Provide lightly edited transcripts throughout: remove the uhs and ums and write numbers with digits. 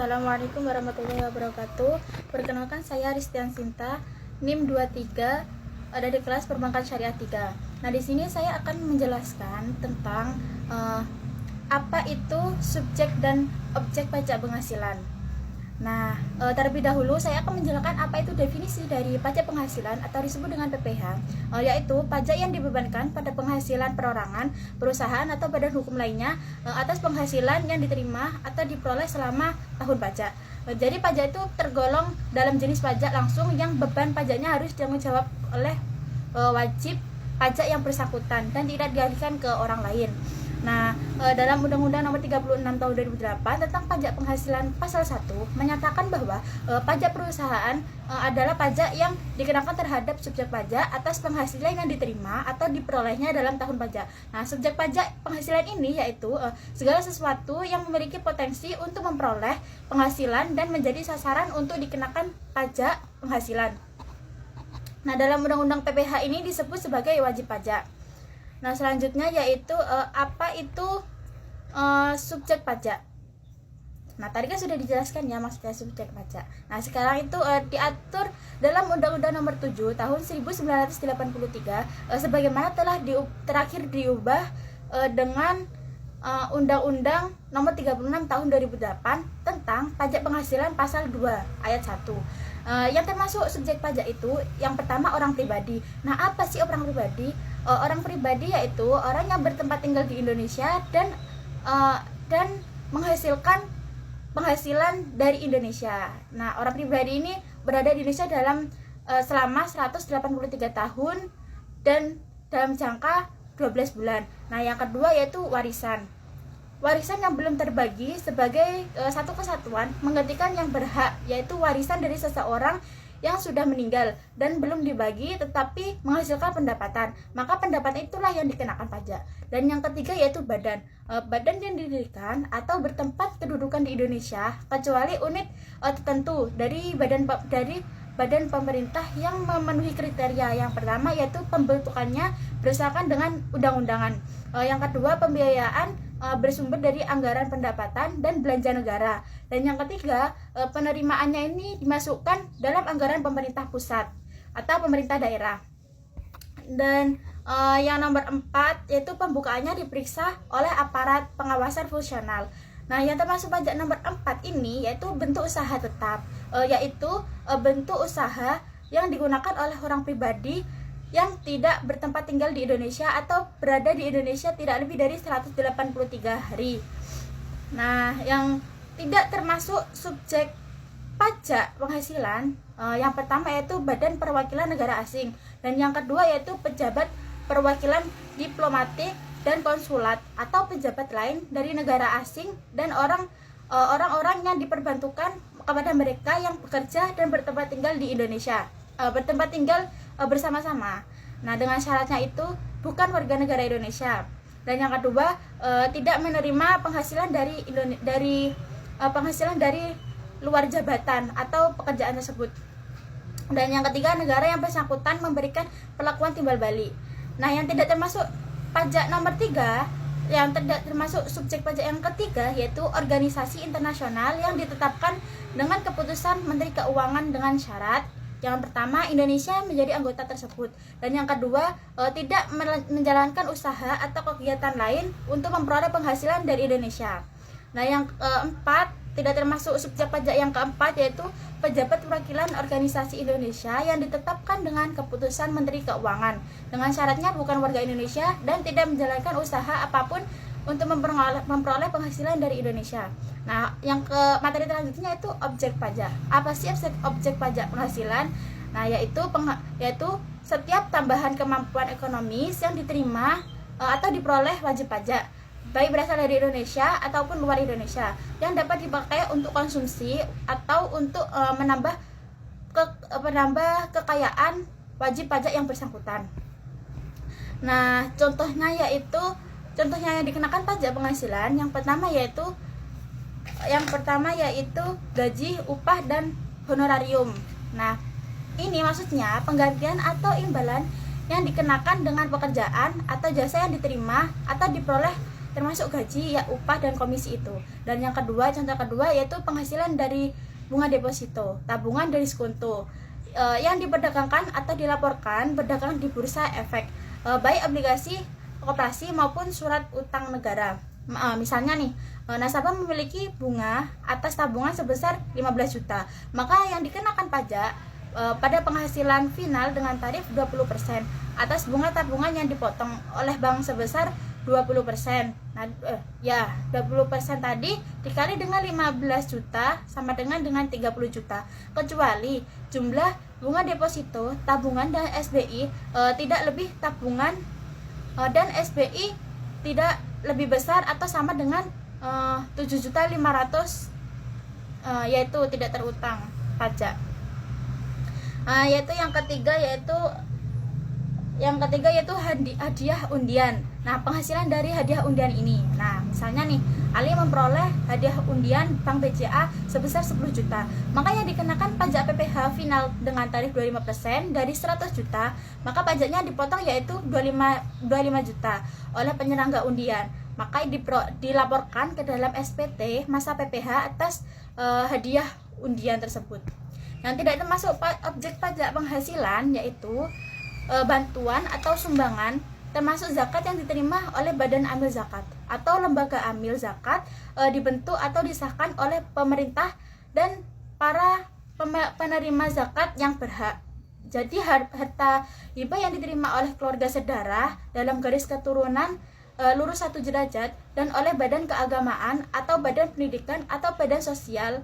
Assalamualaikum warahmatullahi wabarakatuh. Perkenalkan, saya Ristian Sinta, NIM 23, dari kelas Perbankan Syariah 3. Nah, di sini saya akan menjelaskan tentang apa itu subjek dan objek pajak penghasilan. Nah, terlebih dahulu saya akan menjelaskan apa itu definisi dari pajak penghasilan atau disebut dengan PPh, yaitu pajak yang dibebankan pada penghasilan perorangan, perusahaan atau badan hukum lainnya atas penghasilan yang diterima atau diperoleh selama tahun pajak. Jadi pajak itu tergolong dalam jenis pajak langsung yang beban pajaknya harus ditanggung jawab oleh wajib pajak yang bersangkutan dan tidak dialihkan ke orang lain. Nah, dalam Undang-Undang Nomor 36 Tahun 2008 tentang pajak penghasilan pasal 1 menyatakan bahwa pajak perusahaan adalah pajak yang dikenakan terhadap subjek pajak atas penghasilan yang diterima atau diperolehnya dalam tahun pajak. Nah, subjek pajak penghasilan ini yaitu segala sesuatu yang memiliki potensi untuk memperoleh penghasilan dan menjadi sasaran untuk dikenakan pajak penghasilan. Nah, dalam Undang-Undang PPh ini disebut sebagai wajib pajak. Nah, selanjutnya yaitu apa itu subjek pajak. Nah, tadi kan sudah dijelaskan ya maksudnya subjek pajak. Nah, sekarang itu diatur dalam Undang-Undang Nomor 7 Tahun 1983 sebagaimana telah terakhir diubah dengan Undang-Undang Nomor 36 Tahun 2008 tentang pajak penghasilan pasal 2 ayat 1. Yang termasuk subjek pajak itu yang pertama orang pribadi. Nah, apa sih orang pribadi? Orang pribadi yaitu orang yang bertempat tinggal di Indonesia dan menghasilkan penghasilan dari Indonesia. Nah, orang pribadi ini berada di Indonesia selama 183 tahun dan dalam jangka 12 bulan. Nah, yang kedua yaitu warisan. Warisan yang belum terbagi sebagai satu kesatuan menggantikan yang berhak, yaitu warisan dari seseorang yang sudah meninggal dan belum dibagi tetapi menghasilkan pendapatan, maka pendapatan itulah yang dikenakan pajak. Dan yang ketiga yaitu badan. Badan yang didirikan atau bertempat kedudukan di Indonesia kecuali unit tertentu dari badan pemerintah yang memenuhi kriteria. Yang pertama yaitu pembentukannya berdasarkan dengan undang-undangan. Yang kedua pembiayaan bersumber dari anggaran pendapatan dan belanja negara. Dan yang ketiga, penerimaannya ini dimasukkan dalam anggaran pemerintah pusat atau pemerintah daerah. Dan yang nomor 4 yaitu pembukaannya diperiksa oleh aparat pengawasan fungsional. Nah, yang termasuk pajak nomor 4 ini yaitu bentuk usaha tetap, yaitu bentuk usaha yang digunakan oleh orang pribadi yang tidak bertempat tinggal di Indonesia atau berada di Indonesia tidak lebih dari 183 hari. Nah, yang tidak termasuk subjek pajak penghasilan yang pertama yaitu Badan Perwakilan Negara Asing, dan yang kedua yaitu pejabat perwakilan diplomatik dan konsulat atau pejabat lain dari negara asing dan orang-orang yang diperbantukan kepada mereka yang bekerja dan bertempat tinggal di Indonesia, bertempat tinggal bersama-sama. Nah, dengan syaratnya itu bukan warga negara Indonesia. Dan yang kedua tidak menerima penghasilan dari luar jabatan atau pekerjaan tersebut. Dan yang ketiga negara yang bersangkutan memberikan perlakuan timbal balik. Nah, yang tidak termasuk pajak nomor 3, yang tidak termasuk subjek pajak yang ketiga yaitu organisasi internasional yang ditetapkan dengan keputusan Menteri Keuangan dengan syarat yang pertama Indonesia menjadi anggota tersebut, dan yang kedua tidak menjalankan usaha atau kegiatan lain untuk memperoleh penghasilan dari Indonesia. Nah, yang keempat tidak termasuk subjek pajak yang keempat yaitu pejabat perwakilan organisasi Indonesia yang ditetapkan dengan keputusan Menteri Keuangan dengan syaratnya bukan warga Indonesia dan tidak menjalankan usaha apapun untuk memperoleh penghasilan dari Indonesia. Nah, yang ke materi selanjutnya itu objek pajak. Apa sih objek pajak penghasilan? Nah, yaitu setiap tambahan kemampuan ekonomis yang diterima atau diperoleh wajib pajak, baik berasal dari Indonesia ataupun luar Indonesia, yang dapat dipakai untuk konsumsi atau untuk menambah kekayaan wajib pajak yang bersangkutan. Nah, contohnya yang dikenakan pajak penghasilan yang pertama yaitu gaji, upah, dan honorarium. Nah, ini maksudnya penggantian atau imbalan yang dikenakan dengan pekerjaan atau jasa yang diterima atau diperoleh termasuk gaji, ya upah dan komisi itu. Dan yang kedua, contoh kedua yaitu penghasilan dari bunga deposito, tabungan dari sekundo yang diperdagangkan atau dilaporkan berdagang di bursa efek, baik obligasi koperasi maupun surat utang negara. Misalnya nih, nasabah memiliki bunga atas tabungan sebesar 15 juta, maka yang dikenakan pajak pada penghasilan final dengan tarif 20% atas bunga tabungan yang dipotong oleh bank sebesar 20%. Nah, 20% tadi dikali dengan 15 juta sama dengan 30 juta. Kecuali jumlah bunga deposito, tabungan dan SBI tidak lebih tabungan dan SBI tidak lebih besar atau sama dengan 7.500.000, yaitu tidak terutang pajak. Yaitu yang ketiga yaitu hadiah undian. Nah, penghasilan dari hadiah undian ini, nah misalnya nih Ali memperoleh hadiah undian Bank BCA sebesar 10 juta, maka yang dikenakan pajak PPh final dengan tarif 25% dari 100 juta, maka pajaknya dipotong yaitu 25 juta oleh penyerangga undian. Maka dilaporkan ke dalam SPT masa PPh atas hadiah undian tersebut. Yang tidak termasuk objek pajak penghasilan yaitu bantuan atau sumbangan, termasuk zakat yang diterima oleh badan amil zakat atau lembaga amil zakat dibentuk atau disahkan oleh pemerintah dan para penerima zakat yang berhak. Jadi harta hibah yang diterima oleh keluarga sedarah dalam garis keturunan lurus 1 derajat dan oleh badan keagamaan atau badan pendidikan atau badan sosial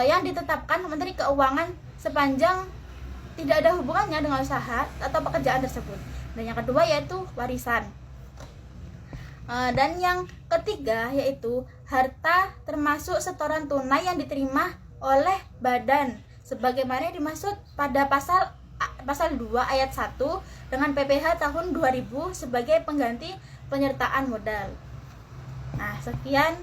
yang ditetapkan Menteri Keuangan sepanjang tidak ada hubungannya dengan usaha atau pekerjaan tersebut. Dan yang kedua yaitu warisan. Dan yang ketiga yaitu harta termasuk setoran tunai yang diterima oleh badan sebagaimana dimaksud pada pasal 2 ayat 1 dengan PPh tahun 2000 sebagai pengganti penyertaan modal. Nah, sekian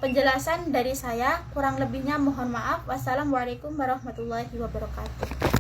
penjelasan dari saya, kurang lebihnya mohon maaf. Wassalamualaikum warahmatullahi wabarakatuh.